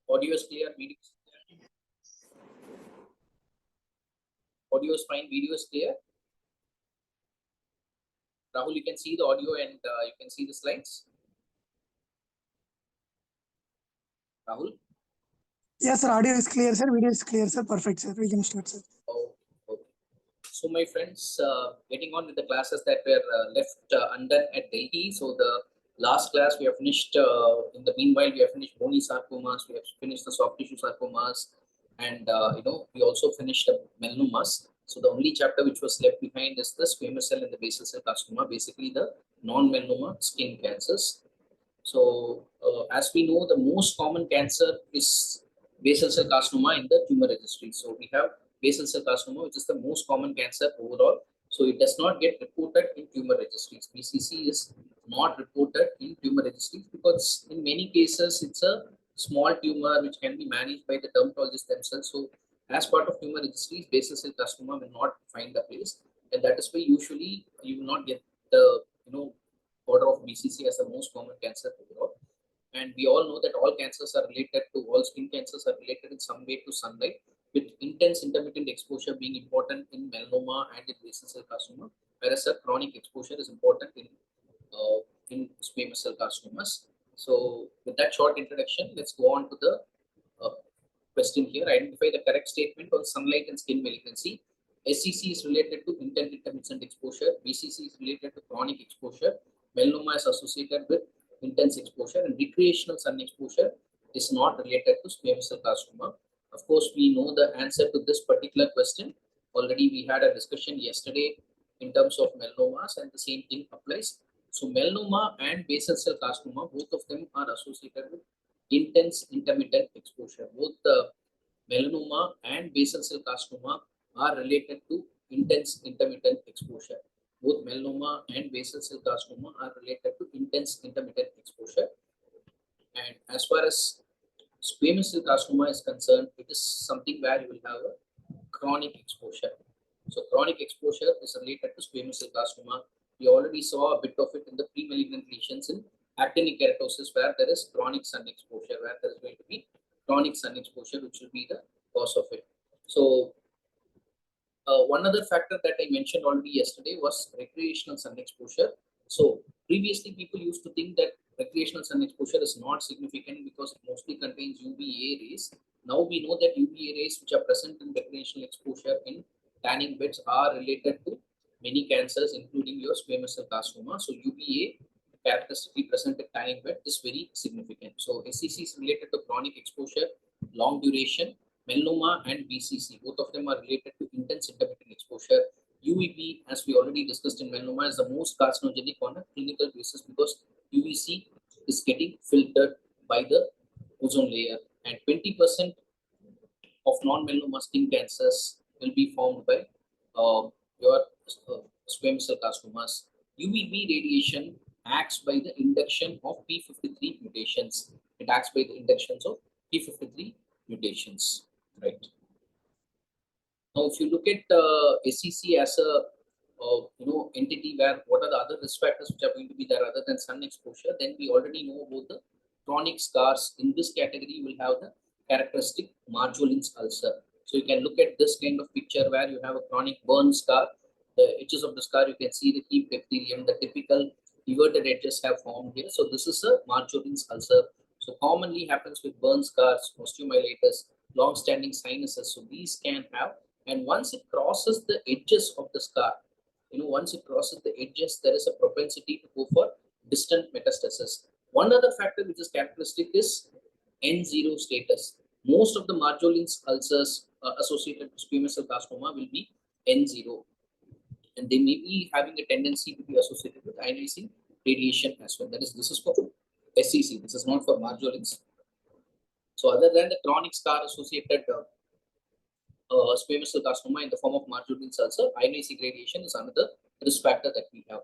Audio is clear, video is clear. Audio is fine, video is clear. Rahul, you can see the audio and you can see the slides. Rahul? Yes, sir. Audio is clear, sir. Video is clear, sir. Perfect, sir. We can start, sir. Oh, okay. So, my friends, getting on with the classes that were left undone at Delhi. So, the last class we have finished. In the meanwhile, we have finished bony sarcomas. We have finished the soft tissue sarcomas, and we also finished the melanomas. So, the only chapter which was left behind is the squamous cell and the basal cell carcinoma, basically the non-melanoma skin cancers. So, as we know, the most common cancer is basal cell carcinoma in the tumor registry. So, we have basal cell carcinoma, which is the most common cancer overall. So, it does not get reported in tumor registries. BCC is not reported in tumor registries because in many cases, it's a small tumor which can be managed by the dermatologists themselves. So, as part of tumor registries, basal cell carcinoma will not find a place. And that is why usually you will not get the, order of BCC as the most common cancer overall. And we all know that all cancers are related to, all skin cancers are related in some way to sunlight, with intense intermittent exposure being important in melanoma and in basal cell carcinoma, whereas a chronic exposure is important in squamous cell carcinomas. So with that short introduction, let's go on to the question here. Identify the correct statement on sunlight and skin malignancy. SCC is related to intense intermittent exposure. BCC is related to chronic exposure. Melanoma is associated with intense exposure, and recreational sun exposure is not related to squamous cell carcinoma. Of course, we know the answer to this particular question. Already we had a discussion yesterday in terms of melanomas, and the same thing applies. So melanoma and basal cell carcinoma, both of them are associated with intense intermittent exposure. Both the melanoma and basal cell carcinoma are related to intense intermittent exposure. Both melanoma and basal cell carcinoma are related to intense intermittent exposure. And as far as squamous cell carcinoma is concerned, it is something where you will have a chronic exposure. So chronic exposure is related to squamous cell carcinoma. We already saw a bit of it in the pre-malignant lesions in actinic keratosis, where there is chronic sun exposure, where there is going to be chronic sun exposure, which will be the cause of it. So one other factor that I mentioned already yesterday was recreational sun exposure. So previously people used to think that recreational sun exposure is not significant because it mostly contains UVA rays. Now we know that UVA rays which are present in recreational exposure in tanning beds are related to many cancers, including your squamous cell carcinoma. So UVA characteristically present in tanning bed is very significant. So SCC is related to chronic exposure, long duration. Melanoma and BCC, both of them are related to intense intermittent exposure. UVB, as we already discussed in melanoma, is the most carcinogenic on a clinical basis because UVC is getting filtered by the ozone layer, and 20% of non-melanoma skin cancers will be formed by your squamous cell carcinomas. UVB radiation acts by the induction of P53 mutations. It acts by the inductions of P53 mutations. Right. Now, if you look at SCC as a entity where what are the other risk factors which are going to be there other than sun exposure, then we already know about the chronic scars. In this category, you will have the characteristic Marjolin's ulcer. So you can look at this kind of picture where you have a chronic burn scar. The edges of the scar, you can see the heaped epithelium, the typical everted edges have formed here. So this is a Marjolin's ulcer. So commonly happens with burn scars, osteomyelitis, long-standing sinuses. So these can have, and once it crosses the edges of the scar, once it crosses the edges, there is a propensity to go for distant metastasis. One other factor which is characteristic is N0 status. Most of the Marjolin's ulcers associated with squamous cell carcinoma will be N0, and they may be having a tendency to be associated with ionizing radiation as well. That is, this is for SCC. This is not for Marjolin's. So other than the chronic scar associated squamous cell carcinoma in the form of Marjolin's ulcer, ionizing radiation is another risk factor that we have.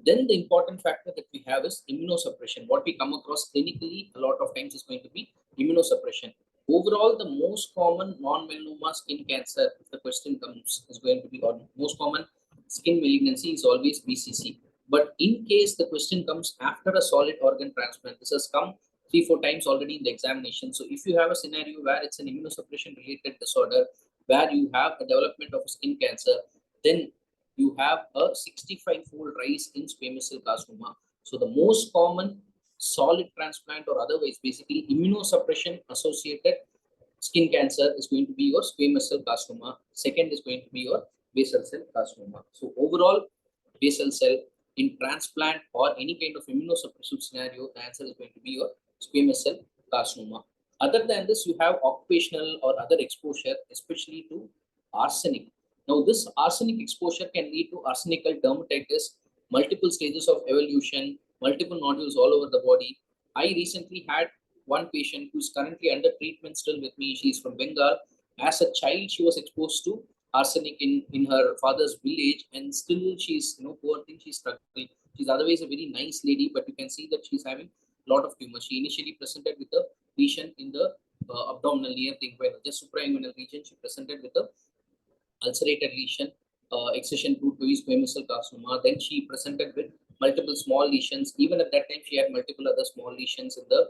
Then the important factor that we have is immunosuppression. What we come across clinically a lot of times is going to be immunosuppression. Overall, the most common non-melanoma skin cancer, if the question comes, is going to be, or most common skin malignancy is always BCC. But in case the question comes after a solid organ transplant, this has come 3-4 times already in the examination. So if you have a scenario where it's an immunosuppression related disorder, where you have a development of skin cancer, then you have a 65-fold rise in squamous cell carcinoma. So the most common solid transplant or otherwise basically immunosuppression associated skin cancer is going to be your squamous cell carcinoma. Second is going to be your basal cell carcinoma. So overall, basal cell in transplant or any kind of immunosuppressive scenario, the answer is going to be your squamous cell carcinoma. Other than this, you have occupational or other exposure, especially to arsenic. Now, this arsenic exposure can lead to arsenical dermatitis, multiple stages of evolution, multiple nodules all over the body. I recently had one patient who's currently under treatment still with me. She's from Bengal. As a child, she was exposed to arsenic in her father's village, and still she's, poor thing, she's struggling. She's otherwise a very nice lady, but you can see that she's having a lot of tumor. She initially presented with a lesion in the abdominal near the inguinal, just suprainguinal region. She presented with a ulcerated lesion, excision to squamous cell carcinoma. Then she presented with multiple small lesions. Even at that time, she had multiple other small lesions in the,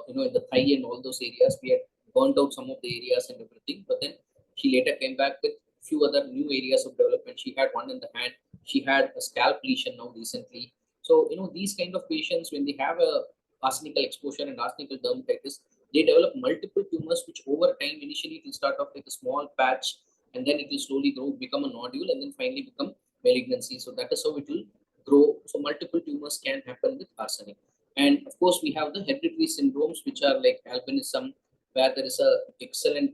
in the thigh and all those areas. We had burnt out some of the areas and everything. But then she later came back with few other new areas of development. She had one in the hand. She had a scalp lesion now recently. So, these kind of patients, when they have a arsenical exposure and arsenical dermatitis, they develop multiple tumors, which over time, initially it will start off like a small patch, and then it will slowly grow, become a nodule, and then finally become malignancy. So that is how it will grow. So multiple tumors can happen with arsenic. And of course, we have the hereditary syndromes, which are like albinism, where there is a excellent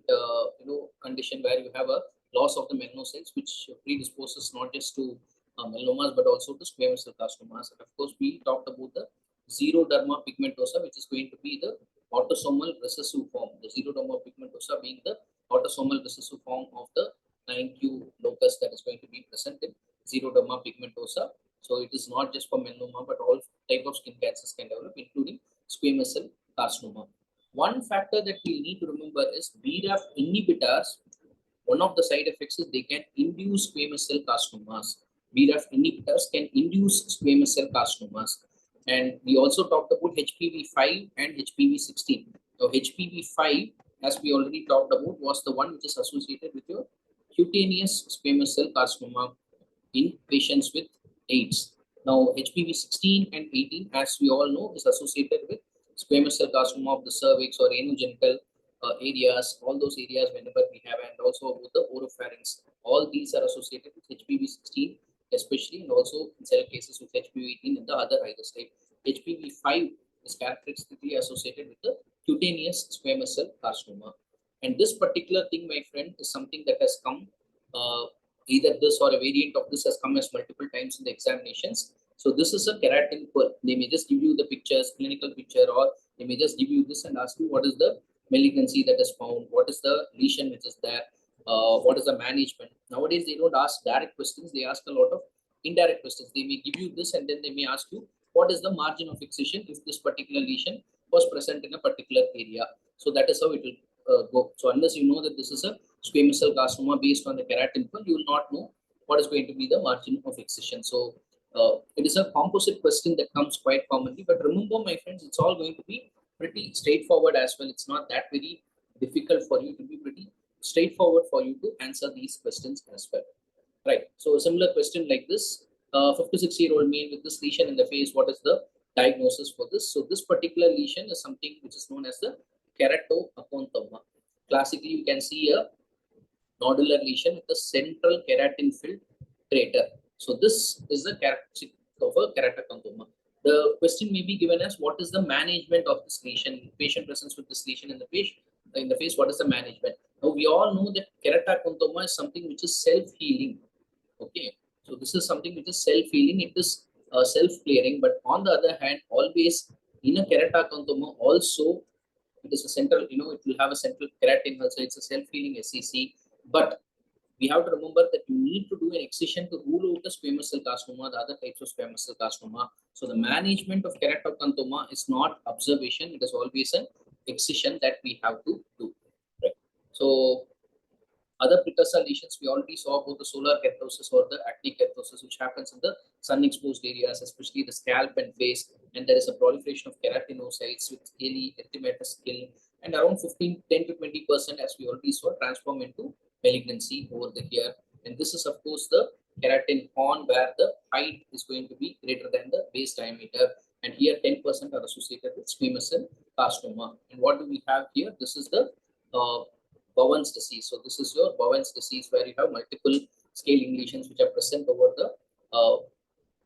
condition where you have a loss of the melanocytes, which predisposes not just to melanomas but also to squamous cell carcinomas. And of course, we talked about the xeroderma pigmentosa, which is going to be the autosomal recessive form. The xeroderma pigmentosa being the autosomal recessive form of the 9q locus that is going to be present in xeroderma pigmentosa. So it is not just for melanoma, but all type of skin cancers can develop, including squamous cell carcinoma. One factor that we need to remember is BRAF inhibitors. One of the side effects is they can induce squamous cell carcinomas. BRAF inhibitors can induce squamous cell carcinomas. And we also talked about HPV5 and HPV16. So HPV5, as we already talked about, was the one which is associated with your cutaneous squamous cell carcinoma in patients with AIDS. Now, HPV16 and 18, as we all know, is associated with squamous cell carcinoma of the cervix or anogenital areas, all those areas whenever we have, and also with the oropharynx. All these are associated with HPV16, especially, and also in cell cases with HPV18 and the other virus type. HPV5 is characteristically associated with the cutaneous squamous cell carcinoma. And this particular thing, my friend, is something that has come, either this or a variant of this has come as multiple times in the examinations. So this is a keratin pearl. They may just give you the pictures, clinical picture, or they may just give you this and ask you what is the malignancy that is found, what is the lesion which is there, what is the management. Nowadays, they don't ask direct questions. They ask a lot of indirect questions. They may give you this and then they may ask you, what is the margin of excision if this particular lesion was present in a particular area. So that is how it will go. So unless you know that this is a squamous cell carcinoma based on the keratin pearl, you will not know what is going to be the margin of excision. So it is a composite question that comes quite commonly. But remember, my friends, it's all going to be pretty straightforward as well. It's not that very difficult for you, to be pretty straightforward for you to answer these questions as well. Right. So a similar question like this, 56-year-old male with this lesion in the face, what is the diagnosis for this? So this particular lesion is something which is known as the keratoacanthoma. Classically, you can see a nodular lesion with a central keratin-filled crater. So this is the characteristic of a keratoacanthoma. The question may be given as, what is the management of this lesion? Patient presents with this lesion in the face, what is the management? Now we all know that keratoacanthoma is something which is self-healing. Okay, so this is something which is self-healing. It is self-clearing, but on the other hand, always in a keratoacanthoma also, it is a central, it will have a central keratin also. It's a self-healing SCC, but we have to remember that you need to do an excision to rule out the squamous cell carcinoma, the other types of squamous cell carcinoma. So the management of keratoacanthoma is not observation; it is always an excision that we have to do. Right. So Other precursor lesions, we already saw about the solar keratosis or the acne keratosis, which happens in the sun-exposed areas, especially the scalp and face, and there is a proliferation of keratinocytes with scaly erythematous skin, and around 10 to 20%, as we already saw, transform into malignancy over the year. And this is, of course, the keratin horn, where the height is going to be greater than the base diameter, and here 10% are associated with squamous cell carcinoma. And what do we have here? This is the Bowen's disease. So this is your Bowen's disease, where you have multiple scaling lesions which are present over the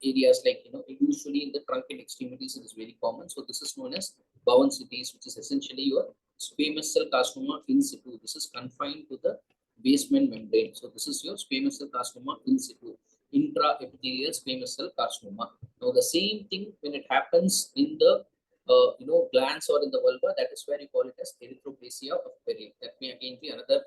areas, like, usually in the trunk and extremities, it is very common. So this is known as Bowen's disease, which is essentially your squamous cell carcinoma in situ. This is confined to the basement membrane. So this is your squamous cell carcinoma in situ, intraepithelial squamous cell carcinoma. Now the same thing when it happens in the glands or in the vulva, that is where you call it as erythroplasia of Perry. That may again be another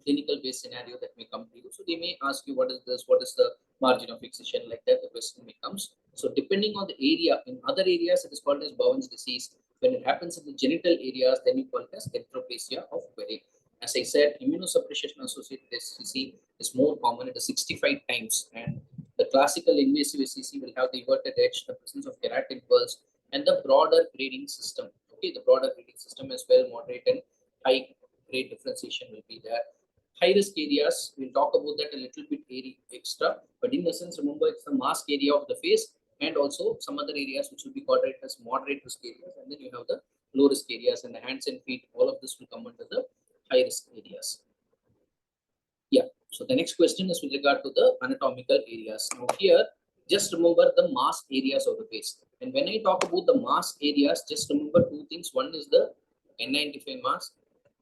clinical based scenario that may come to you. So they may ask you, what is this? What is the margin of excision? Like that, the question becomes. So depending on the area, in other areas it is called as Bowen's disease. When it happens in the genital areas, then you call it as erythroplasia of Perry. As I said, immunosuppression associated SCC is more common. It is 65 times, and the classical invasive SCC will have the inverted edge, the presence of keratin pearls, and the broader grading system. Okay, the broader grading system as well, moderate and high grade differentiation will be there. High risk areas, we'll talk about that a little bit extra, but in essence, remember, it's the mask area of the face, and also some other areas which will be called as moderate risk areas, and then you have the low risk areas, and the hands and feet. All of this will come under the high risk areas. Yeah, so the next question is with regard to the anatomical areas. Now here, just remember the mask areas of the face. And when I talk about the mask areas, just remember two things. One is the N95 mask.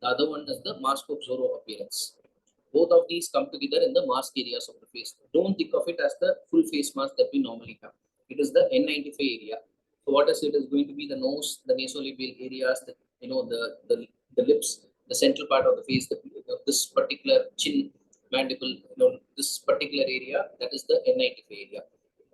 The other one is the mask of Zorro appearance. Both of these come together in the mask areas of the face. Don't think of it as the full face mask that we normally have. It is the N95 area. So what is it? Is going to be the nose, the nasolabial areas, the lips, the central part of the face, this particular chin, mandible, this particular area, that is the N95 area.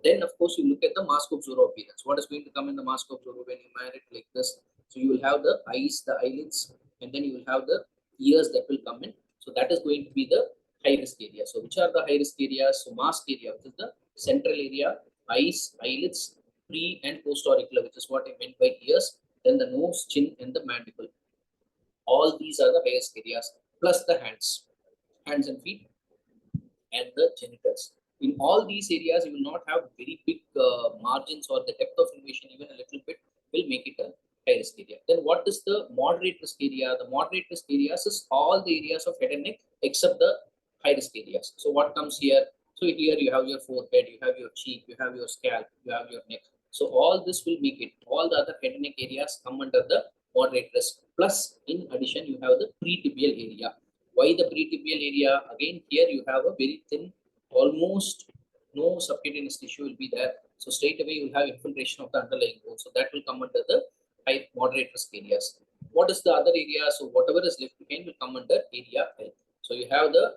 Then, of course, you look at the mask of Zorro appearance. What is going to come in the mask of Zorro when you marry it like this? So you will have the eyes, the eyelids, and then you will have the ears that will come in. So that is going to be the high risk area. So which are the high risk areas? So mask area, which is the central area, eyes, eyelids, pre and post auricular, which is what I meant by ears, then the nose, chin, and the mandible. All these are the highest areas, plus the hands and feet, and the genitals. In all these areas, you will not have very big margins, or the depth of invasion, even a little bit, will make it a high risk area. Then what is the moderate risk area? The moderate risk areas is all the areas of head and neck except the high risk areas. So what comes here? So here you have your forehead, you have your cheek, you have your scalp, you have your neck. So all this will make it. All the other head and neck areas come under the moderate risk. Plus, in addition, you have the pretibial area. Why the pretibial area? Again, here you have a very thin, almost no subcutaneous tissue will be there. So straight away you will have infiltration of the underlying bone. So that will come under the high moderate risk areas. What is the other area? So whatever is left behind will come under area L. So you have the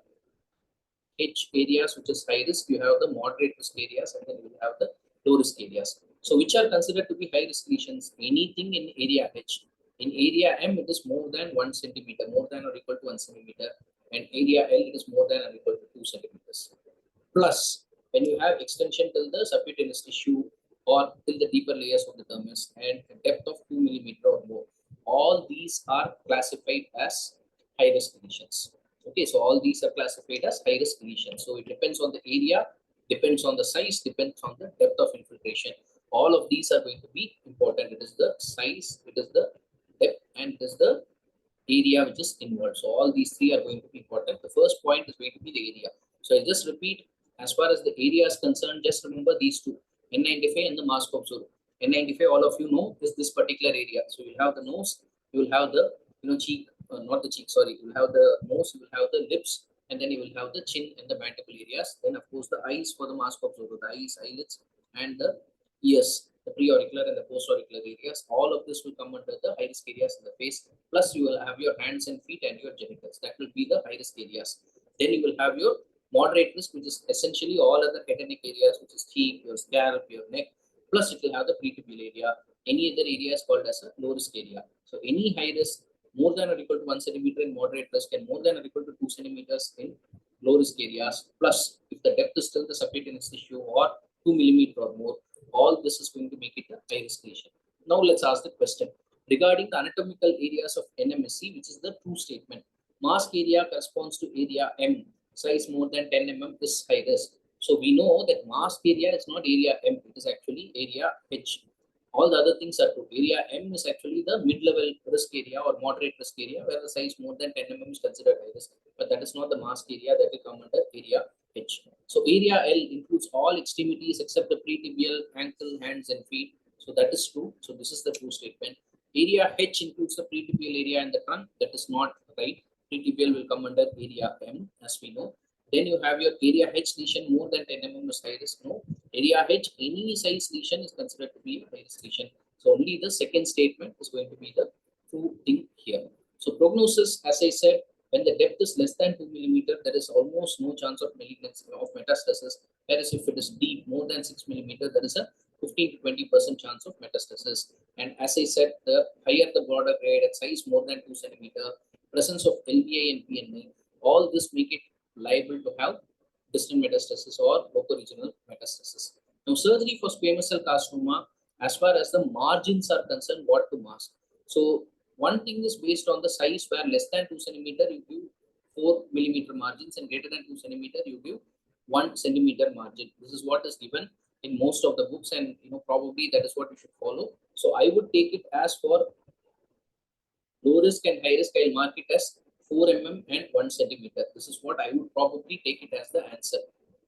H areas, which is high risk. You have the moderate risk areas, and then you will have the low risk areas. So which are considered to be high risk lesions? Anything in area H. In area M, it is more than 1 centimeter, more than or equal to 1 centimeter. And area L, it is more than or equal to 2 centimeters. Plus, when you have extension till the subcutaneous tissue or till the deeper layers of the dermis and a depth of 2 millimeter or more, all these are classified as high risk lesions. Okay, so all these are classified as high risk lesions. So it depends on the area, depends on the size, depends on the depth of infiltration. All of these are going to be important. It is the size, it is the depth, and it is the area which is involved. So all these three are going to be important. The first point is going to be the area. So I'll just repeat, as far as the area is concerned, just remember these two, N95 and the mask of Zorro. N95, all of you know, is this particular area. So you'll have the nose, you will have the cheek, not the cheek, sorry, you will have the nose, you will have the lips, and then you will have the chin and the mandible areas. Then of course the eyes for the mask of Zorro, the eyes, eyelids, and the ears, the preauricular and the postauricular areas. All of this will come under the high risk areas in the face. Plus you will have your hands and feet and your genitals. That will be the high risk areas. Then you will have your moderate risk, which is essentially all other head and neck areas, which is cheek, your scalp, your neck. Plus it will have the pretibial area. Any other area is called as a low risk area. So any high risk, more than or equal to 1 centimeter in moderate risk and more than or equal to 2 centimeters in low risk areas. Plus, if the depth is still the subcutaneous tissue or 2 millimeter or more, all this is going to make it a high risk lesion. Now let's ask the question regarding the anatomical areas of NMSC, which is the true statement. Mask area corresponds to area M. Size more than 10 mm is high risk. So we know that mask area is not area M, it is actually area H. All the other things are true. Area M is actually the mid-level risk area or moderate risk area where the size more than 10 mm is considered high risk. But that is not the mask area, that will come under area H. So area L includes all extremities except the pretibial, ankle, hands and feet. So that is true. So this is the true statement. Area H includes the pretibial area and the trunk. That is not right. Pretibial will come under area M, as we know. Then you have your area H lesion more than 10 mm is high risk. No. Area H, any size lesion is considered to be a high risk lesion. So only the second statement is going to be the true thing here. So prognosis, as I said, when the depth is less than 2 millimeter, there is almost no chance of malignancy of metastasis. Whereas if it is deep, more than 6 millimeter, there is a 15 to 20% chance of metastasis. And as I said, the higher the border grade at size more than 2 centimeter, presence of LVI and PNI, all this make it liable to have distant metastasis or locoregional metastasis. Now, surgery for squamous cell carcinoma, as far as the margins are concerned, what to mask? So, one thing is based on the size where less than 2 centimeter, you give 4 millimeter margins and greater than 2 centimeter, you give 1 centimeter margin. This is what is given in most of the books, and probably that is what you should follow. So, I would take it as for low risk and high risk, I'll mark it as 4 mm and 1 centimeter. This is what I would probably take it as the answer.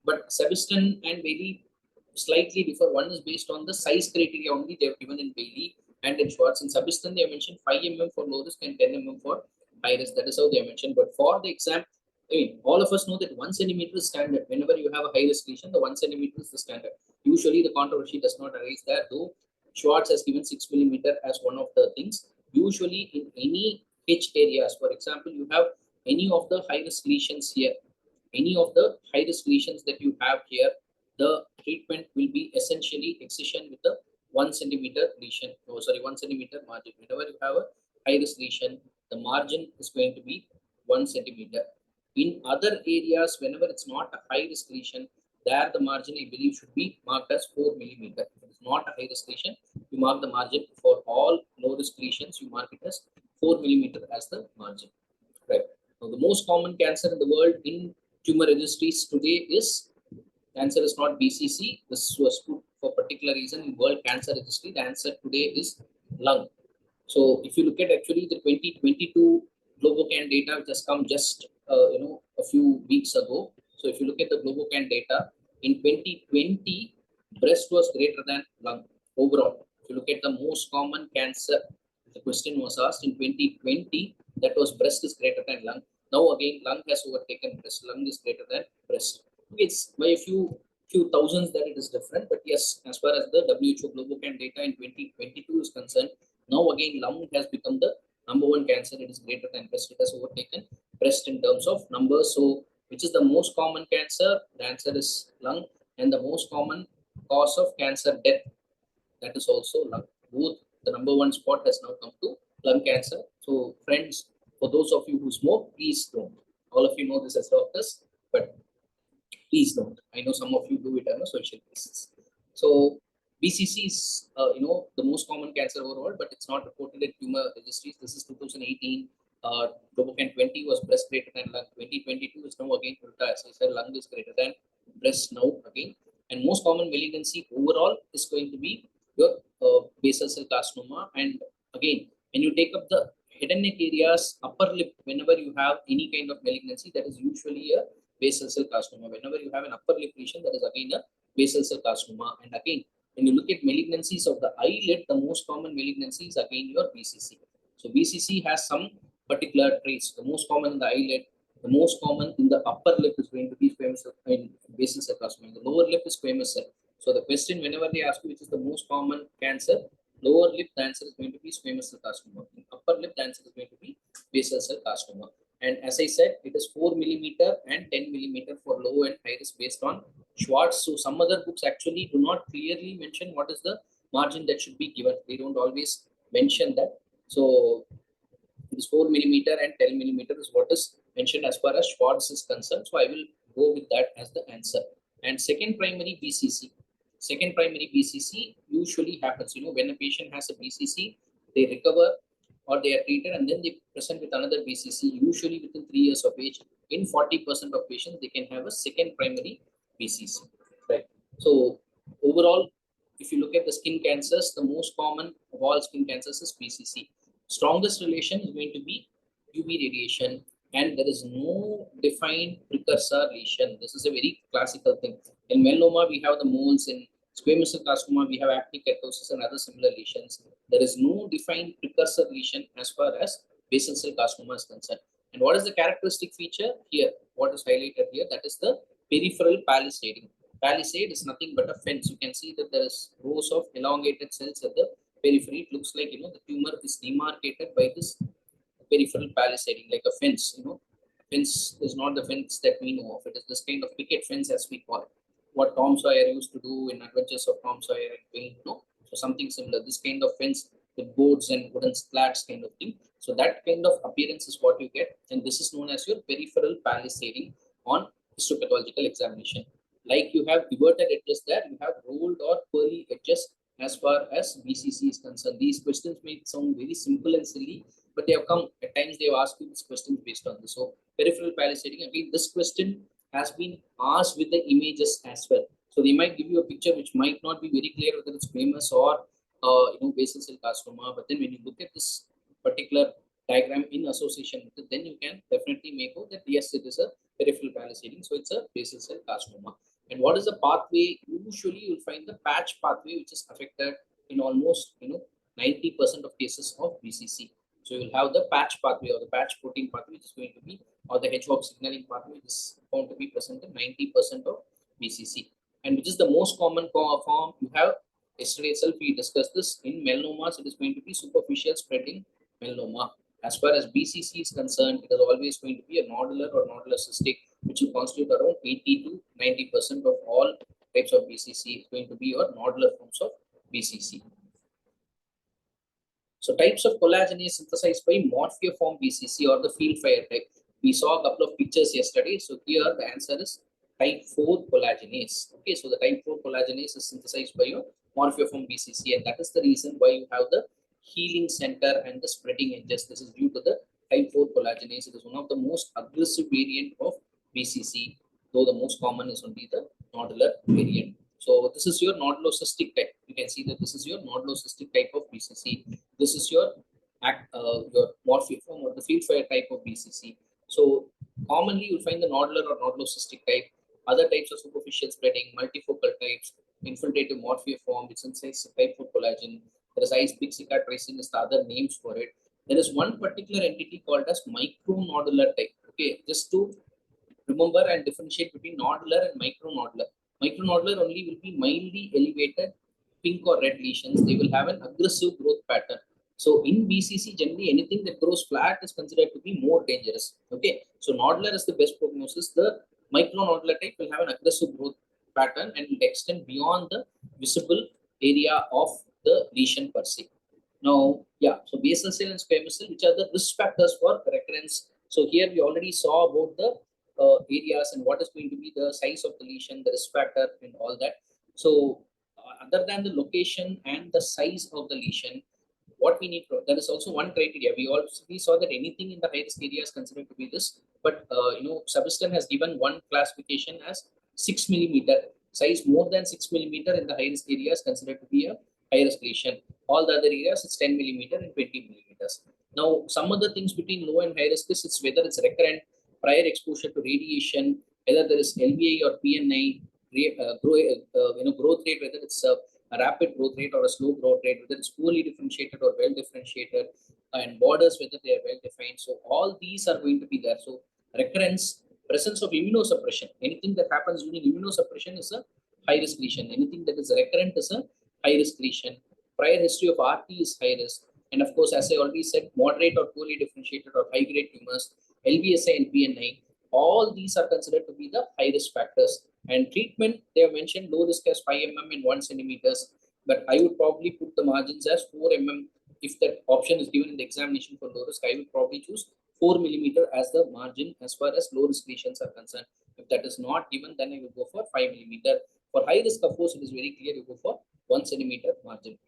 But Sebastian and Bailey slightly differ. One is based on the size criteria only they have given in Bailey and in Schwartz. In Sebastian, they have mentioned 5 mm for low risk and 10 mm for high risk. That is how they have mentioned. But for the exam, I mean, all of us know that 1 centimeter is standard. Whenever you have a high risk lesion, the 1 centimeter is the standard. Usually, the controversy does not arise there, though Schwartz has given 6 millimeter as one of the things. Usually, in any H areas, for example, you have any of the high risk lesions here, any of the high risk lesions that you have here, the treatment will be essentially excision with a 1 centimeter lesion. 1 centimeter margin. Whenever you have a high risk lesion, the margin is going to be 1 centimeter. In other areas, whenever it's not a high risk lesion, there the margin I believe should be marked as 4 millimeter. If it is not a high risk lesion, you mark the margin. For all low risk lesions, you mark it as 4 millimeter as the margin. Right. Now, the most common cancer in the world in tumor registries today is, the answer is not BCC. This was put for a particular reason in World Cancer Registry. The answer today is lung. So if you look at actually the 2022 Globocan data, which has come just a few weeks ago. So if you look at the Globocan data, in 2020, breast was greater than lung overall. If you look at the most common cancer, the question was asked in 2020, that was breast is greater than lung. Now again, lung has overtaken breast. Lung is greater than breast. It's by a few thousands that it is different, but yes, as far as the WHO Globocan data in 2022 is concerned, now again lung has become the number one cancer. It is greater than breast. It has overtaken breast in terms of numbers. So, which is the most common cancer? The answer is lung, and the most common cause of cancer death, that is also lung. Both the number one spot has now come to lung cancer. So, friends, for those of you who smoke, please don't. All of you know this as doctors, but please don't. I know some of you do it on a social basis. So, BCC is, the most common cancer overall, but it's not reported in tumor registries. This is 2018. Globocan 20 was breast greater than lung. 2022 is now again ulta. As I said, lung is greater than breast now again. And most common malignancy overall is going to be your basal cell carcinoma. And again, when you take up the head and neck areas, upper lip, whenever you have any kind of malignancy, that is usually a basal cell carcinoma. Whenever you have an upper lip lesion, that is again a basal cell carcinoma. And again, when you look at malignancies of the eyelid, the most common malignancy is again your BCC. So BCC has some particular traits. The most common in the eyelid, the most common in the upper lip is going to be squamous cell, basal cell carcinoma. The lower lip is squamous cell. So the question, whenever they ask you which is the most common cancer, lower lip, the answer is going to be squamous cell carcinoma. In upper lip, the answer is going to be basal cell carcinoma. And as I said, it is 4 millimeter and 10 millimeter for low and high risk based on Schwartz. So some other books actually do not clearly mention what is the margin that should be given. They don't always mention that. So is 4 millimeter and 10 millimeter is what is mentioned as far as Schwartz is concerned. So I will go with that as the answer. And second primary BCC. Second primary BCC usually happens, when a patient has a BCC, they recover or they are treated and then they present with another BCC, usually within 3 years of age. In 40% of patients, they can have a second primary BCC, right? So overall, if you look at the skin cancers, the most common of all skin cancers is BCC. Strongest relation is going to be UV radiation, and there is no defined precursor lesion. This is a very classical thing. In melanoma, we have the moles. In squamous cell carcinoma, we have actic keratosis and other similar lesions. There is no defined precursor lesion as far as basal cell carcinoma is concerned. And what is the characteristic feature here? What is highlighted here? That is the peripheral palisading. Palisade is nothing but a fence. You can see that there is rows of elongated cells at the periphery. It looks like, the tumor is demarcated by this peripheral palisading, like a fence. Fence is not the fence that we know of. It is this kind of picket fence, as we call it. What Tom Sawyer used to do in Adventures of Tom Sawyer and Wayne, So something similar. This kind of fence with boards and wooden slats kind of thing. So that kind of appearance is what you get. And this is known as your peripheral palisading on histopathological examination. Like you have everted edges there, you have rolled or pearly edges as far as BCC is concerned. These questions may sound very simple and silly, but they have come, at times they have asked you these questions based on this. So peripheral palisading, again, this question has been asked with the images as well. So they might give you a picture which might not be very clear whether it's squamous or basal cell carcinoma, but then when you look at this particular diagram in association with it, then you can definitely make out that yes, it is a peripheral palisading, so it's a basal cell carcinoma. And what is the pathway? Usually you'll find the patch pathway, which is affected in almost 90% of cases of BCC. So you'll have the patch pathway or the patch protein pathway, which is going to be, or the hedgehog signaling pathway, which is found to be present in 90% of BCC. And which is the most common form you have. Yesterday itself we discussed this. In melanomas, it is going to be superficial spreading melanoma. As far as BCC is concerned, it is always going to be a nodular or nodular cystic, which will constitute around 80 to 90% of all types of BCC. Is going to be your nodular forms of BCC. So types of collagenase synthesized by morpheoform BCC or the field fire type. We saw a couple of pictures yesterday. So here the answer is type 4 collagenase. Okay, so the type 4 collagenase is synthesized by your morpheoform BCC, and that is the reason why you have the healing center and the spreading edges. This is due to the type 4 collagenase. It is one of the most aggressive variant of BCC, though the most common is only the nodular variant. So this is your nodulocystic type. You can see that this is your nodulocystic type of BCC. This is your morpheoform or the field fire type of BCC. So commonly you'll find the nodular or nodulocystic type. Other types of superficial spreading, multifocal types, infiltrative morpheoform, which synthesizes type 4 collagen. There is ice-pick cicatrizing is the other names for it. There is one particular entity called as micronodular type. Okay, just to remember and differentiate between nodular and micronodular. Micronodular only will be mildly elevated pink or red lesions. They will have an aggressive growth pattern. So in BCC, generally anything that grows flat is considered to be more dangerous. Okay, so nodular is the best prognosis. The micronodular type will have an aggressive growth pattern and will extend beyond the visible area of the lesion per se. Now, yeah, so basal cell and squamous cell, which are the risk factors for recurrence. So here we already saw about the areas and what is going to be the size of the lesion, the risk factor and all that. So other than the location and the size of the lesion, what we need, there is also one criteria. We saw that anything in the high risk area is considered to be this, but Sebastian has given one classification as 6 millimeter size. More than 6 millimeter in the high risk area is considered to be a high risk lesion. All the other areas it's 10 millimeter and 20 millimeters. Now some other things between low and high risk is it's whether it's recurrent, prior exposure to radiation, whether there is LVI or PNI, growth rate, whether it's a rapid growth rate or a slow growth rate, whether it's poorly differentiated or well differentiated, and borders, whether they are well defined. So all these are going to be there. So recurrence, presence of immunosuppression, anything that happens during immunosuppression is a high risk lesion. Anything that is recurrent is a high risk lesion. Prior history of RT is high risk. And of course, as I already said, moderate or poorly differentiated or high grade tumors, LVSI and PNI, all these are considered to be the high risk factors. And treatment, they have mentioned low risk as 5 mm and 1 centimeters, but I would probably put the margins as 4 mm if that option is given in the examination for low risk, I will probably choose 4 millimeter as the margin as far as low risk lesions are concerned. If that is not given, then I will go for 5 millimeter. For high risk, of course, it is very clear, you go for 1 centimeter margin.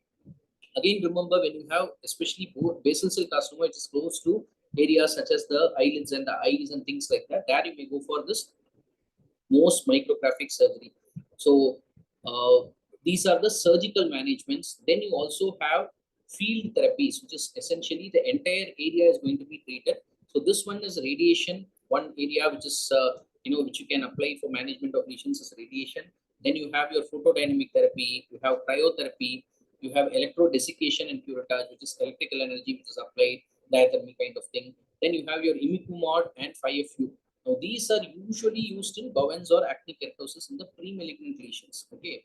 Again, remember when you have especially basal cell carcinoma, which is close to areas such as the eyelids and the eyes and things like that, there you may go for this most micrographic surgery. So these are the surgical managements. Then you also have field therapies, which is essentially the entire area is going to be treated. So this one is radiation. One area which is which you can apply for management of lesions is radiation. Then you have your photodynamic therapy. You have cryotherapy. You have electrodesiccation and curettage, which is electrical energy which is applied, diathermy kind of thing. Then you have your imiquimod and 5FU. Now, these are usually used in Bowen's or acne keratosis in the pre-malignant lesions. Okay,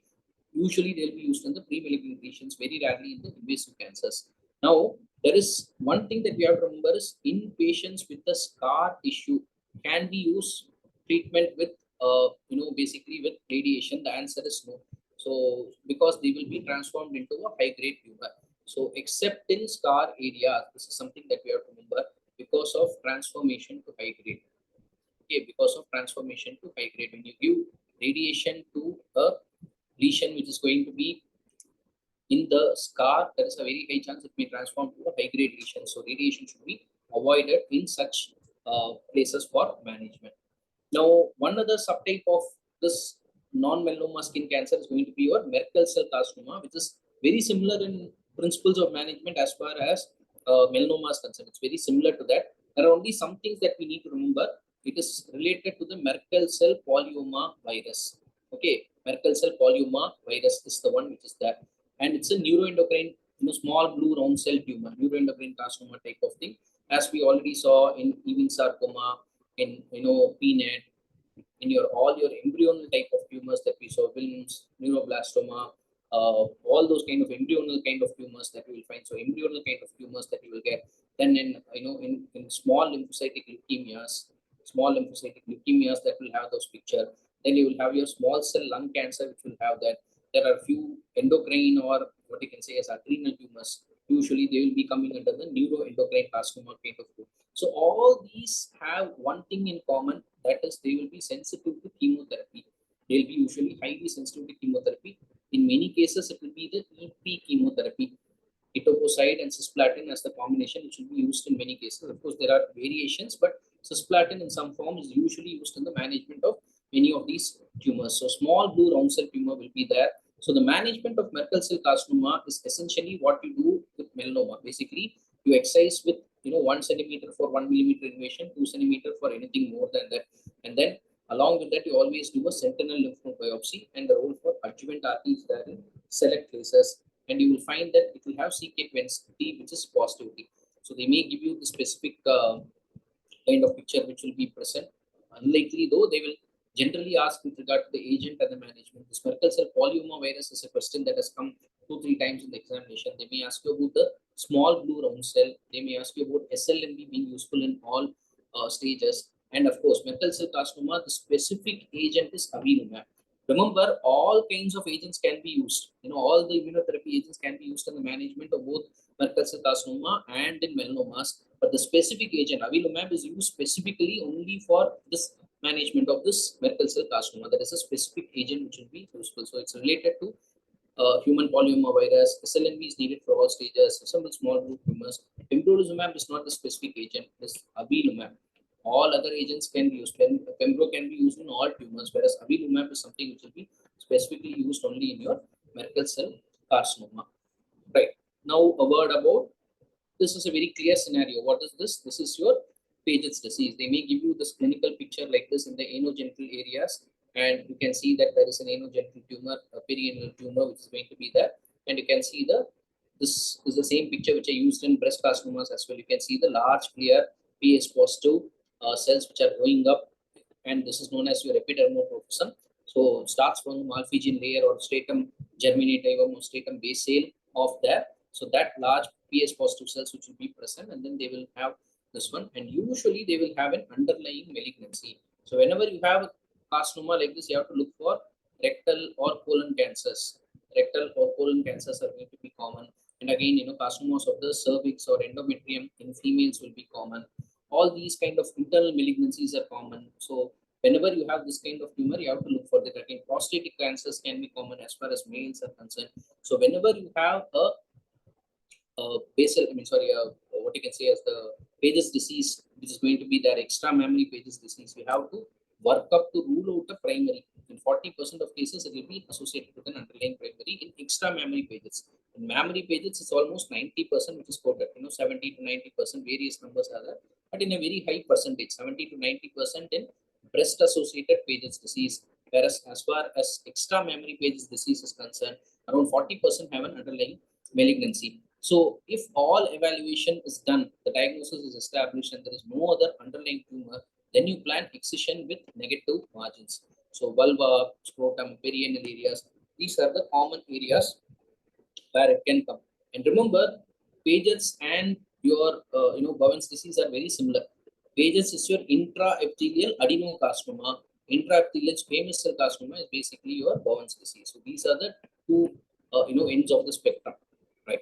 usually they'll be used in the pre-malignant lesions, very rarely in the invasive cancers. Now, there is one thing that we have to remember is in patients with the scar tissue, can we use treatment with basically with radiation? The answer is no. So, because they will be transformed into a high-grade tumor. So, except in scar area, this is something that we have to remember because of transformation to high-grade. Okay, because of transformation to high grade, when you give radiation to a lesion which is going to be in the scar, there is a very high chance it may transform to a high grade lesion. So radiation should be avoided in such places for management. Now, one other subtype of this non-melanoma skin cancer is going to be your Merkel cell carcinoma, which is very similar in principles of management as far as melanoma is concerned. It's very similar to that. There are only some things that we need to remember. It is related to the Merkel cell polyoma virus. Okay, Merkel cell polyoma virus is the one which is there, and it's a neuroendocrine, small blue round cell tumor, neuroendocrine carcinoma type of thing, as we already saw in Ewing sarcoma, in PNET, in all your embryonal type of tumors that we saw, Wilms, neuroblastoma, all those kind of embryonal kind of tumors that you will find. So embryonal kind of tumors that you will get. Then in small lymphocytic leukemias that will have those picture. Then you will have your small cell lung cancer, which will have that. There are few endocrine or what you can say as adrenal tumors. Usually they will be coming under the neuroendocrine carcinoma kind of group. So all these have one thing in common, that is they will be sensitive to chemotherapy. They'll be usually highly sensitive to chemotherapy. In many cases, it will be the EP chemotherapy, etoposide and cisplatin as the combination, which will be used in many cases. Of course, there are variations, but cisplatin in some form is usually used in the management of many of these tumors. So small blue round cell tumor will be there. So the management of Merkel cell carcinoma is essentially what you do with melanoma. Basically, you excise with 1 centimeter for 1 millimeter invasion, 2 centimeter for anything more than that, and then along with that you always do a sentinel lymph node biopsy, and the role for adjuvant RT is there in select cases, and you will find that it will have CK20, which is positivity. So they may give you the specific kind of picture which will be present. Unlikely though, they will generally ask with regard to the agent and the management. This Merkel cell polyoma virus is a question that has come 2-3 times in the examination. They may ask you about the small blue round cell. They may ask you about SLNB being useful in all stages. And of course, Merkel cell carcinoma, the specific agent is avelumab. Remember, all kinds of agents can be used. All the immunotherapy agents can be used in the management of both Merkel cell carcinoma and in melanomas. But the specific agent, avelumab, is used specifically only for this management of this Merkel cell carcinoma. That is a specific agent which will be useful. So it's related to human polyoma virus. SLNB is needed for all stages. Some small blue tumors. Pembrolizumab is not the specific agent. It is avelumab. All other agents can be used. Pembro can be used in all tumors, whereas avelumab is something which will be specifically used only in your Merkel cell carcinoma. Right. Now a word about, this is a very clear scenario. What is this? This is your Paget's disease. They may give you this clinical picture like this in the anogenital areas, and you can see that there is an anogenital tumor, a perianal tumor, which is going to be there. And you can see this is the same picture which I used in breast carcinomas as well. You can see the large, clear PS positive cells which are going up, and this is known as your epidermotropism. So it starts from the Malpighian layer or stratum germinativum or stratum basale of that. So that large PS positive cells which will be present, and then they will have this one, and usually they will have an underlying malignancy. So whenever you have a carcinoma like this, you have to look for rectal or colon cancers. Rectal or colon cancers are going to be common. And again, carcinomas of the cervix or endometrium in females will be common. All these kind of internal malignancies are common. So whenever you have this kind of tumor, you have to look for that. Again, prostatic cancers can be common as far as males are concerned. So whenever you have what you can say as the Paget's disease, which is going to be their extra mammary Paget's disease, we have to work up to rule out a primary. In 40% of cases, it will be associated with an underlying primary. In extra mammary Paget's, in mammary Paget's, it's almost 90%, which is quoted. 70 to 90%, various numbers are there, but in a very high percentage, 70 to 90% in breast-associated Paget's disease. Whereas as far as extra mammary Paget's disease is concerned, around 40% have an underlying malignancy. So if all evaluation is done, the diagnosis is established, and there is no other underlying tumor, then you plan excision with negative margins. So vulva, scrotum, perianal areas, these are the common areas where it can come. And remember, Paget's and your Bowen's disease are very similar. Paget's is your intraepithelial adenocarcinoma. Intraepithelial squamous cell carcinoma is basically your Bowen's disease. So these are the two ends of the spectrum, right?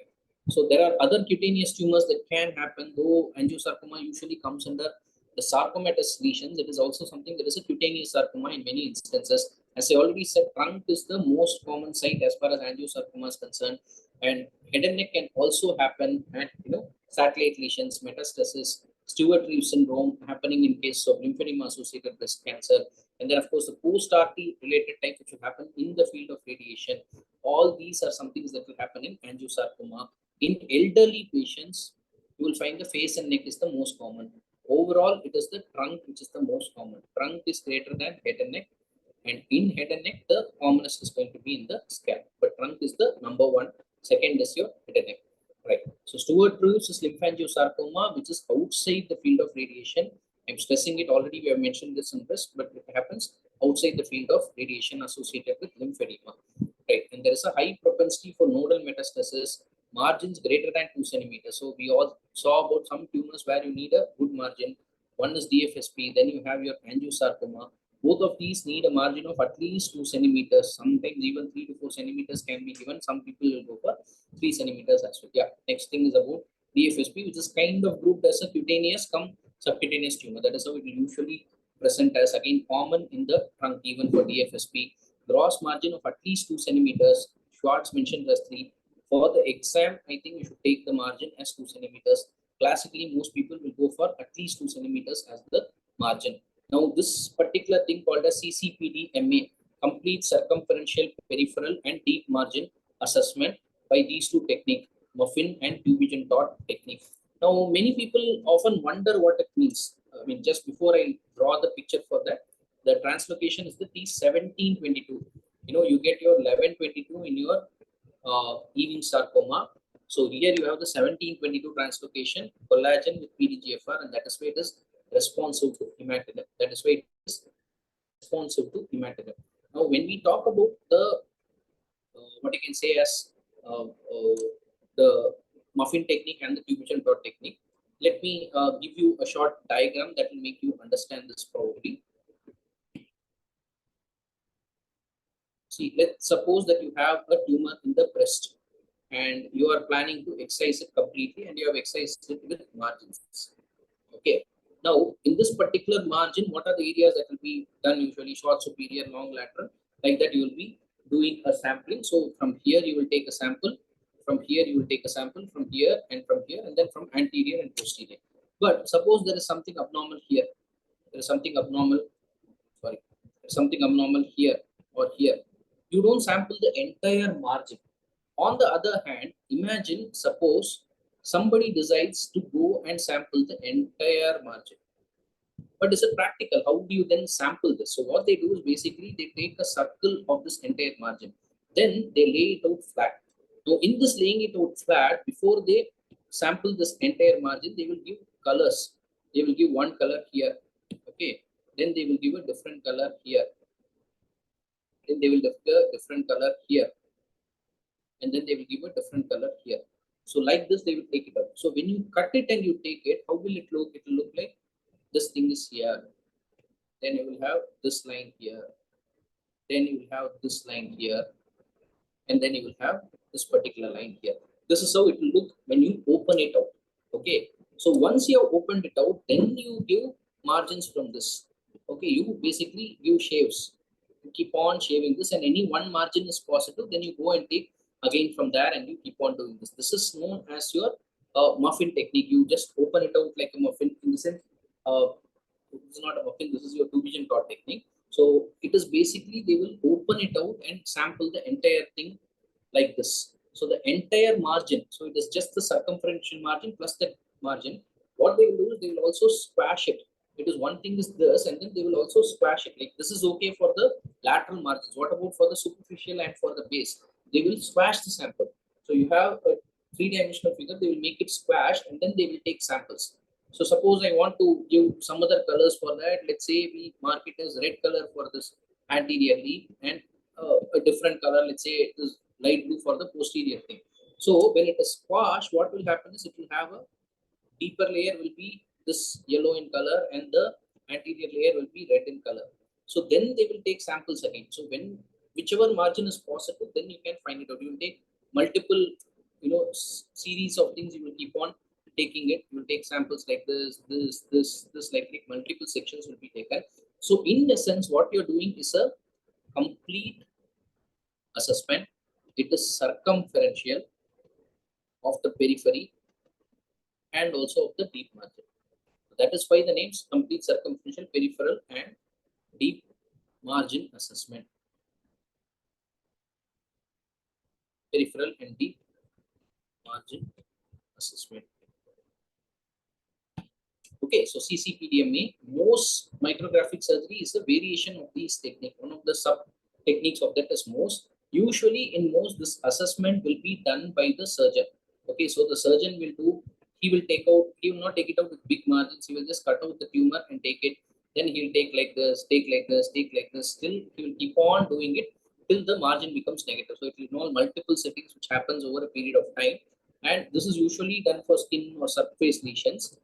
So there are other cutaneous tumors that can happen, though angiosarcoma usually comes under the sarcomatous lesions. It is also something that is a cutaneous sarcoma in many instances. As I already said, trunk is the most common site as far as angiosarcoma is concerned, and head and neck can also happen at satellite lesions, metastasis, Stewart-Reeve syndrome happening in case of lymphedema associated breast cancer, and then of course the post-RT related type which will happen in the field of radiation. All these are some things that will happen in angiosarcoma. In elderly patients, you will find the face and neck is the most common. Overall, it is the trunk which is the most common. Trunk is greater than head and neck, and in head and neck, the commonest is going to be in the scalp. But trunk is the number one. Second is your head and neck, right? So Stewart-Reeves is lymphangiosarcoma, which is outside the field of radiation. I'm stressing it already. We have mentioned this in breast, but it happens outside the field of radiation associated with lymphedema, right? And there is a high propensity for nodal metastasis, margins greater than 2 centimeters. So we all saw about some tumors where you need a good margin. One is DFSP, then you have your angiosarcoma. Both of these need a margin of at least 2 centimeters. Sometimes even 3 to 4 centimeters can be given. Some people will go for 3 centimeters as well. Yeah. Next thing is about DFSP, which is kind of grouped as a cutaneous cum subcutaneous tumor. That is how it will usually present as, again, common in the trunk even for DFSP. Gross margin of at least 2 centimeters. Schwartz mentioned as 3. For the exam, I think you should take the margin as 2 centimeters. Classically, most people will go for at least 2 centimeters as the margin. Now, this particular thing called as CCPD-MA, complete circumferential, peripheral, and deep margin assessment by these two techniques, Muffin and Dubignon dot technique. Now, many people often wonder what it means. I mean, just before I draw the picture for that, the translocation is the T1722. You get your 1122 in your Ewing sarcoma. So here you have the 1722 translocation, collagen with PDGFR, and that is why it is responsive to imatinib. That is why it is responsive to imatinib. Now, when we talk about the what you can say as the Muffin technique and the Dubignon dot technique, let me give you a short diagram that will make you understand this probably. See, let's suppose that you have a tumor in the breast and you are planning to excise it completely, and you have excised it with margins. Okay. Now, in this particular margin, what are the areas that will be done usually? Short, superior, long, lateral. Like that, you will be doing a sampling. So from here, you will take a sample. From here, you will take a sample. From here, and then from anterior and posterior. But suppose there is something abnormal here. There is something abnormal. Sorry, there's something abnormal here or here. You don't sample the entire margin. On the other hand, imagine, suppose somebody decides to go and sample the entire margin. But is it practical? How do you then sample this? So what they do is basically they take a circle of this entire margin. Then they lay it out flat. Now in this laying it out flat, before they sample this entire margin, they will give colors. They will give one color here. Okay. Then they will give a different color here. Then they will give a different color here. And then they will give a different color here. So like this, they will take it out. So when you cut it and you take it, how will it look? It will look like this thing is here. Then you will have this line here. Then you will have this line here. And then you will have this particular line here. This is how it will look when you open it out. Okay, so once you have opened it out, then you give margins from this. Okay, you basically give shaves. You keep on shaving this, and any one margin is positive, then you go and take again from there, and you keep on doing this. This is known as your muffin technique. You just open it out like a muffin. In the sense, this is not a muffin. This is your division dot technique. So it is basically they will open it out and sample the entire thing like this. So the entire margin, so it is just the circumferential margin plus the margin. What they will do is they will also squash it. It is one thing is this, and then they will also squash it. Like this is okay for the lateral margins. What about for the superficial and for the base? They will squash the sample. So you have a three-dimensional figure, they will make it squashed and then they will take samples. So suppose I want to give some other colors for that. Let's say we mark it as red color for this anteriorly and a different color. Let's say it is light blue for the posterior thing. So when it is squashed, what will happen is it will have a deeper layer will be this yellow in color and the anterior layer will be red in color. So then they will take samples again. So when whichever margin is positive, then you can find it out. You will take multiple, series of things. You will keep on taking it. You will take samples like this, like multiple sections will be taken. So in essence, what you're doing is a complete assessment. It is circumferential of the periphery and also of the deep margin. That is why the names complete circumferential, peripheral, and deep margin assessment. Peripheral and deep margin assessment. Okay, so CCPDMA, most micrographic surgery is a variation of these technique. One of the sub techniques of that is most. Usually in most, this assessment will be done by the surgeon. Okay, so the surgeon will do, he will not take it out with big margins. He will just cut out the tumor and take it. Then he will take like this, take like this, take like this. Still, he will keep on doing it till the margin becomes negative. So it will involve multiple settings, which happens over a period of time. And this is usually done for skin or surface lesions.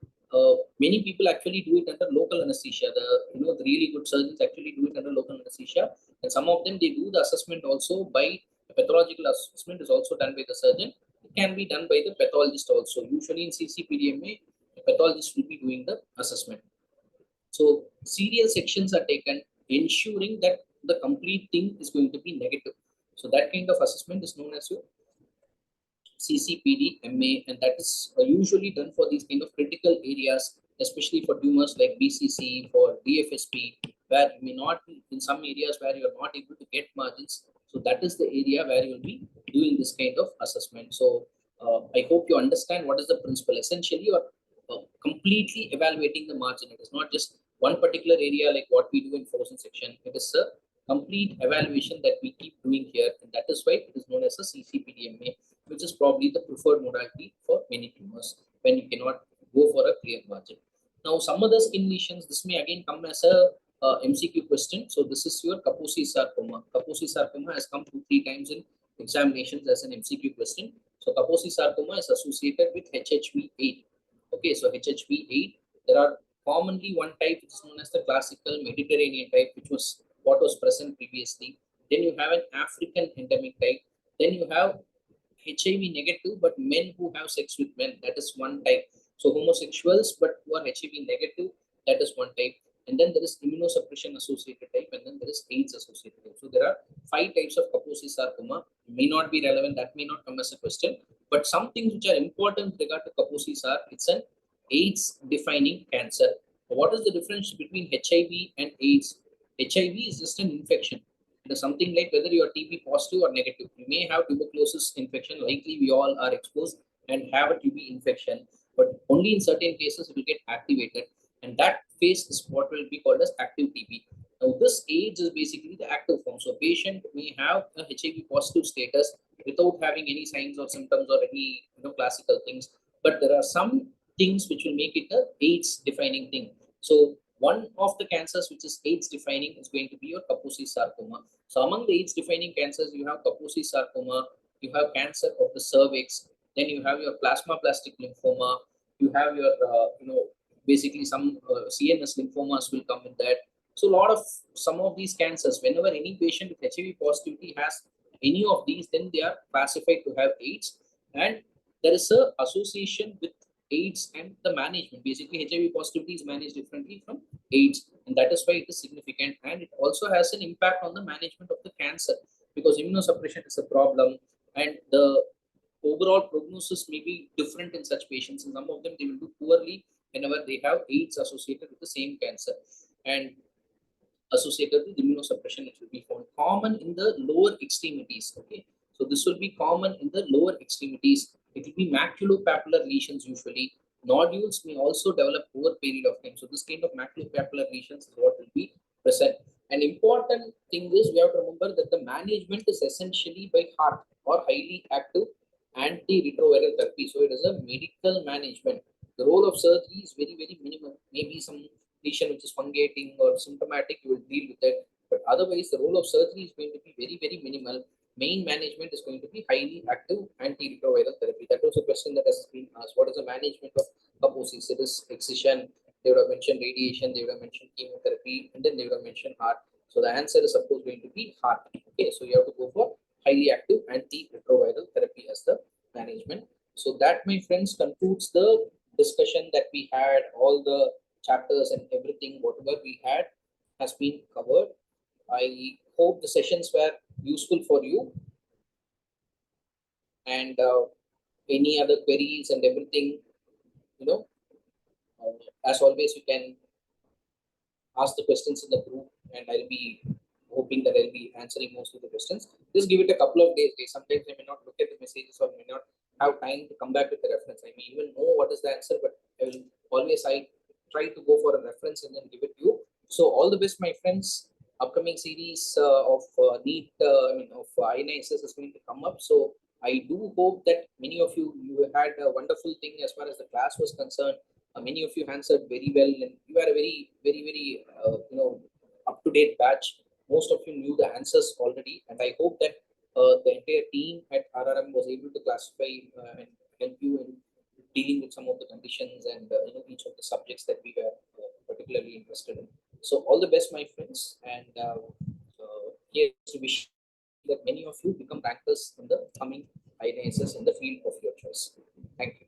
Many people actually do it under local anesthesia. The really good surgeons actually do it under local anesthesia, and some of them they do the assessment also by the pathological assessment is also done by the surgeon. It can be done by the pathologist also. Usually in CCPDMA, the pathologist will be doing the assessment. So serial sections are taken, ensuring that the complete thing is going to be negative. So that kind of assessment is known as your CCPD, MA, and that is usually done for these kind of critical areas, especially for tumors like BCC, for DFSP, where you may not be in some areas where you are not able to get margins. So that is the area where you will be doing this kind of assessment. So I hope you understand what is the principle. Essentially, you are completely evaluating the margin. It is not just one particular area like what we do in frozen section. It is a complete evaluation that we keep doing here, and that is why it is known as a CCPDMA, which is probably the preferred modality for many tumors when you cannot go for a clear margin. Now, some other skin lesions, this may again come as a MCQ question. So this is your Kaposi sarcoma. Kaposi sarcoma has come 2-3 times in examinations as an MCQ question. So Kaposi sarcoma is associated with HHV8. Okay, so HHV8, there are commonly one type which is known as the classical Mediterranean type, which was what was present previously. Then you have an African endemic type. Then you have HIV negative, but men who have sex with men, that is one type. So homosexuals, but who are HIV negative, that is one type. And then there is immunosuppression associated type, and then there is AIDS associated type. So there are 5 types of Kaposi sarcoma. May not be relevant, that may not come as a question, but some things which are important with regard to Kaposi are, it's an AIDS defining cancer. What is the difference between HIV and AIDS? HIV is just an infection. It is something like whether you are TB positive or negative. You may have tuberculosis infection, likely we all are exposed and have a TB infection, but only in certain cases it will get activated, and that phase is what will be called as active TB. Now this AIDS is basically the active form. So patient may have a HIV positive status without having any signs or symptoms or any classical things, but there are some things which will make it a AIDS defining thing. So one of the cancers which is AIDS defining is going to be your Kaposi sarcoma. So among the AIDS defining cancers, you have Kaposi sarcoma, you have cancer of the cervix, then you have your plasmaplastic lymphoma, you have your, basically some CNS lymphomas will come in that. So some of these cancers, whenever any patient with HIV positivity has any of these, then they are classified to have AIDS. And there is a association with AIDS and the management. Basically, HIV positivity is managed differently from AIDS, and that is why it is significant. And it also has an impact on the management of the cancer, because immunosuppression is a problem, and the overall prognosis may be different in such patients. In some of them, they will do poorly whenever they have AIDS associated with the same cancer, and associated with immunosuppression, it will be found common in the lower extremities. Okay, so this will be common in the lower extremities. It will be maculopapular lesions usually. Nodules may also develop over period of time. So this kind of maculopapular lesions is what will be present. An important thing is we have to remember that the management is essentially by heart or highly active antiretroviral therapy. So it is a medical management. The role of surgery is very, very minimal. Maybe some lesion which is fungating or symptomatic, you will deal with it. But otherwise, the role of surgery is going to be very, very minimal. Main management is going to be highly active antiretroviral therapy. That was a question that has been asked. What is the management of Kaposi? It is excision. They would have mentioned radiation. They would have mentioned chemotherapy, and then they would have mentioned heart. So the answer is, of course, going to be heart. Okay, so you have to go for highly active antiretroviral therapy as the management. So that, my friends, concludes the discussion that we had. All the chapters and everything, whatever we had, has been covered. I hope the sessions were useful for you. And any other queries and everything, as always, you can ask the questions in the group, and I'll be hoping that I'll be answering most of the questions. Just give it a couple of days. Sometimes I may not look at the messages or may not have time to come back with the reference. I may even know what is the answer, but I try to go for a reference and then give it to you. So all the best, my friends. Upcoming series of NEET, of INISS is going to come up. So I do hope that many of you had a wonderful thing as far as the class was concerned. Many of you answered very well, and you are a very, very, very, up to date batch. Most of you knew the answers already, and I hope that the entire team at RRM was able to classify and help you in dealing with some of the conditions and each of the subjects that we were particularly interested in. So all the best, my friends, and here to wish that many of you become bankers in the coming INSS in the field of your choice. Thank you.